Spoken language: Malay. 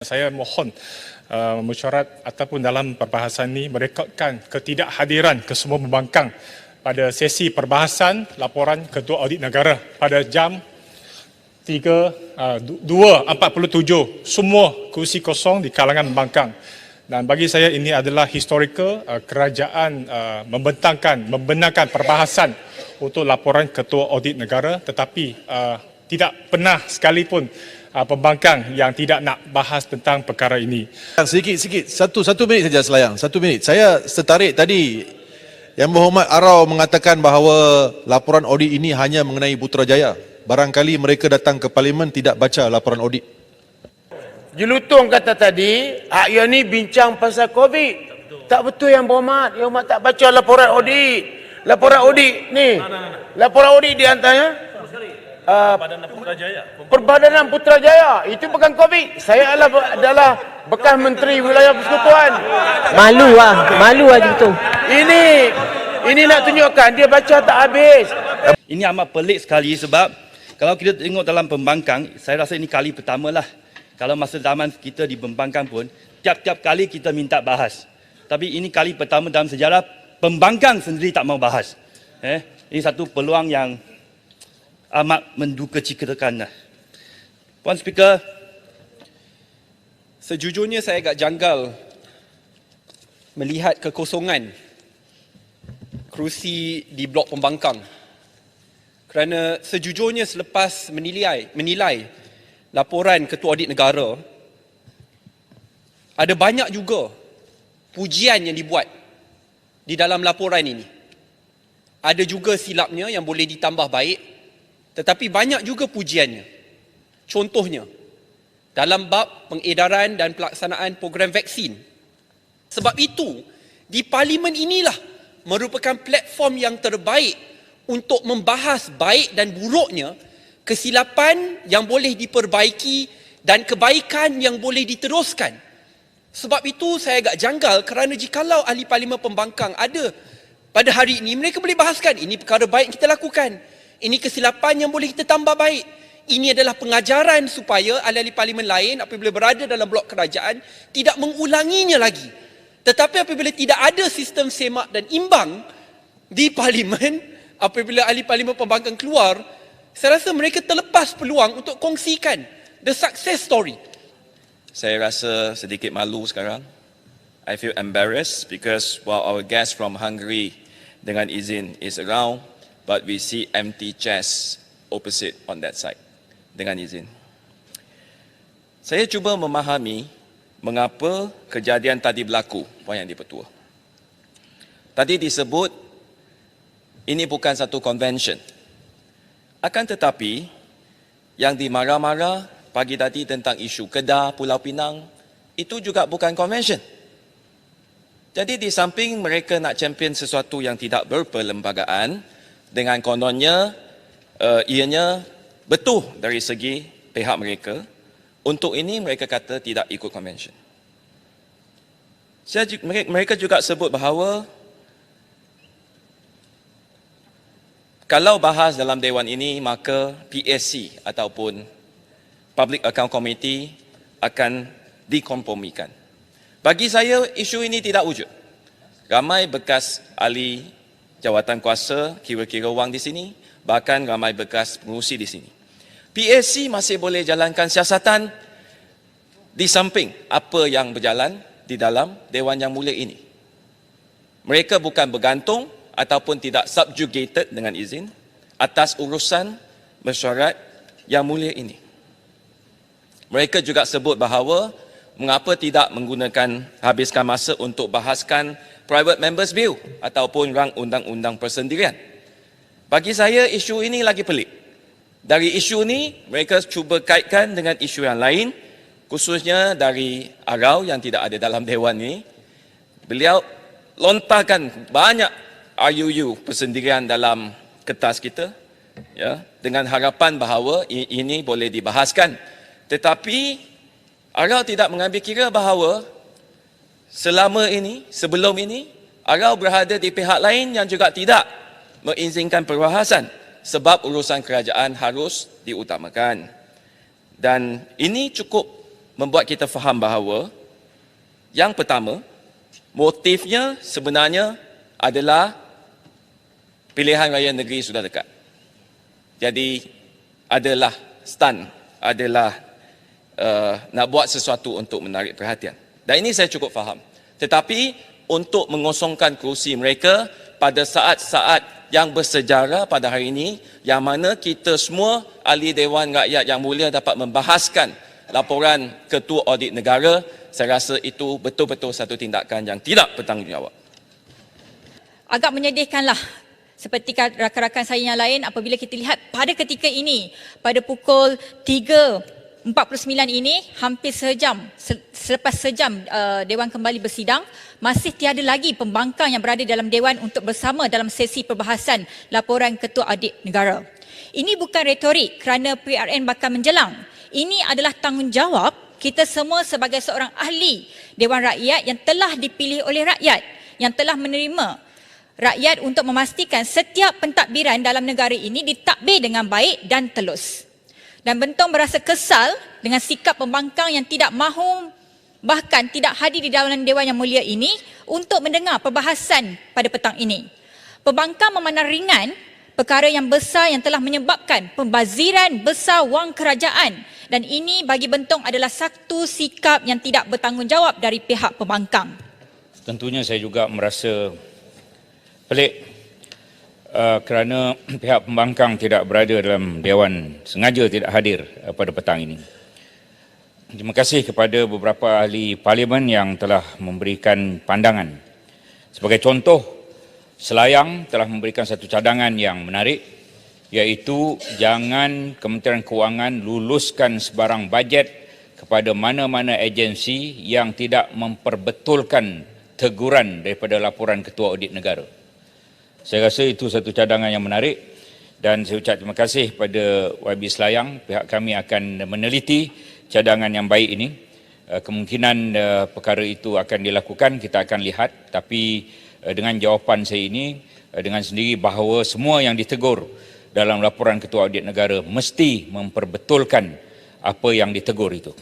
Saya mohon mesyuarat ataupun dalam perbahasan ini merekodkan ketidakhadiran kesemua pembangkang pada sesi perbahasan laporan Ketua Audit Negara pada jam 2:47. Semua kursi kosong di kalangan pembangkang. Dan bagi saya ini adalah historical, kerajaan membenarkan perbahasan untuk laporan Ketua Audit Negara, tetapi tidak pernah sekalipun pembangkang yang tidak nak bahas tentang perkara ini. Sikit, satu minit saja Selayang, 1 minit. Saya tertarik tadi Yang Berhormat Arau mengatakan bahawa laporan audit ini hanya mengenai Putrajaya. Barangkali mereka datang ke Parlimen tidak baca laporan audit. Jelutong kata tadi, Akya ni bincang pasal COVID. Tak betul Yang Berhormat. Yang Berhormat tak baca laporan audit. Laporan audit ni. Laporan audit di antaranya Perbadanan Putrajaya. Itu bukan COVID. Saya adalah bekas Menteri Wilayah Persekutuan. Malu gitu. Ini nak tunjukkan dia baca tak habis. Ini amat pelik sekali sebab kalau kita tengok dalam pembangkang, saya rasa ini kali pertama lah. Kalau masa zaman kita di pembangkang pun, tiap-tiap kali kita minta bahas. Tapi ini kali pertama dalam sejarah pembangkang sendiri tak mau bahas. Ini satu peluang yang amat mendukacitakan. Puan Speaker, sejujurnya saya agak janggal melihat kekosongan kerusi di blok pembangkang. Kerana sejujurnya selepas menilai laporan Ketua Audit Negara, ada banyak juga pujian yang dibuat di dalam laporan ini. Ada juga silapnya yang boleh ditambah baik, tetapi banyak juga pujiannya. Contohnya, dalam bab pengedaran dan pelaksanaan program vaksin. Sebab itu, di Parlimen inilah merupakan platform yang terbaik untuk membahas baik dan buruknya, kesilapan yang boleh diperbaiki dan kebaikan yang boleh diteruskan. Sebab itu saya agak janggal kerana jikalau ahli Parlimen pembangkang ada pada hari ini, mereka boleh bahaskan ini perkara baik kita lakukan. Ini kesilapan yang boleh kita tambah baik. Ini adalah pengajaran supaya ahli-ahli Parlimen lain apabila berada dalam blok kerajaan tidak mengulanginya lagi. Tetapi apabila tidak ada sistem semak dan imbang di Parlimen, apabila ahli Parlimen pembangkang keluar, saya rasa mereka terlepas peluang untuk kongsikan the success story. Saya rasa sedikit malu sekarang. I feel embarrassed because while our guest from Hungary dengan izin is around, but we see empty chairs opposite on that side. Dengan izin. Saya cuba memahami mengapa kejadian tadi berlaku, Puan Yang di-Pertua. Tadi disebut ini bukan satu convention. Akan tetapi yang dimarah-marah pagi tadi tentang isu Kedah, Pulau Pinang, itu juga bukan convention. Jadi di samping mereka nak champion sesuatu yang tidak berperlembagaan, dengan kononnya ianya betul dari segi pihak mereka, untuk ini mereka kata tidak ikut convention. Mereka juga sebut bahawa kalau bahas dalam Dewan ini, maka PSC ataupun Public Account Committee akan dikompromikan. Bagi saya, isu ini tidak wujud. Ramai bekas ahli jawatan kuasa, kira-kira wang di sini, bahkan ramai bekas pengurusi di sini. PSC masih boleh jalankan siasatan di samping apa yang berjalan di dalam Dewan Yang Mulia ini. Mereka bukan bergantung ataupun tidak subjugated dengan izin atas urusan mesyuarat Yang Mulia ini. Mereka juga sebut bahawa mengapa tidak menggunakan habiskan masa untuk bahaskan Private Members Bill ataupun rang undang-undang persendirian. Bagi saya isu ini lagi pelik. Dari isu ini mereka cuba kaitkan dengan isu yang lain, khususnya dari Arau yang tidak ada dalam Dewan ini. Beliau lontarkan banyak RUU persendirian dalam kertas kita, ya, dengan harapan bahawa ini boleh dibahaskan. Tetapi Arau tidak mengambil kira bahawa selama ini, sebelum ini, Arau berada di pihak lain yang juga tidak mengizinkan perbahasan sebab urusan kerajaan harus diutamakan. Dan ini cukup membuat kita faham bahawa yang pertama, motifnya sebenarnya adalah pilihan raya negeri sudah dekat. Jadi adalah stunt, adalah nak buat sesuatu untuk menarik perhatian. Dan ini saya cukup faham. Tetapi untuk mengosongkan kerusi mereka pada saat-saat yang bersejarah pada hari ini, yang mana kita semua ahli Dewan Rakyat yang mulia dapat membahaskan laporan Ketua Audit Negara, saya rasa itu betul-betul satu tindakan yang tidak bertanggungjawab. Agak menyedihkanlah seperti rakan-rakan saya yang lain apabila kita lihat pada ketika ini, pada pukul 3.49 ini, hampir sejam, selepas sejam Dewan kembali bersidang, masih tiada lagi pembangkang yang berada dalam Dewan untuk bersama dalam sesi perbahasan laporan Ketua Audit Negara. Ini bukan retorik kerana PRN bakal menjelang. Ini adalah tanggungjawab kita semua sebagai seorang ahli Dewan Rakyat yang telah dipilih oleh rakyat, yang telah menerima rakyat untuk memastikan setiap pentadbiran dalam negara ini ditadbir dengan baik dan telus. Dan Bentong berasa kesal dengan sikap pembangkang yang tidak mahu, bahkan tidak hadir di dalam Dewan yang mulia ini untuk mendengar perbahasan pada petang ini. Pembangkang memandang ringan perkara yang besar yang telah menyebabkan pembaziran besar wang kerajaan, dan ini bagi Bentong adalah satu sikap yang tidak bertanggungjawab dari pihak pembangkang. Tentunya saya juga merasa pelik kerana pihak pembangkang tidak berada dalam Dewan, sengaja tidak hadir pada petang ini. Terima kasih kepada beberapa ahli parlimen yang telah memberikan pandangan. Sebagai contoh, Selayang telah memberikan satu cadangan yang menarik, iaitu jangan Kementerian Kewangan luluskan sebarang bajet kepada mana-mana agensi yang tidak memperbetulkan teguran daripada laporan Ketua Audit Negara. Saya rasa itu satu cadangan yang menarik dan saya ucap terima kasih pada YB Selayang. Pihak kami akan meneliti cadangan yang baik ini. Kemungkinan perkara itu akan dilakukan, kita akan lihat. Tapi dengan jawapan saya ini, dengan sendiri bahawa semua yang ditegur dalam laporan Ketua Audit Negara mesti memperbetulkan apa yang ditegur itu.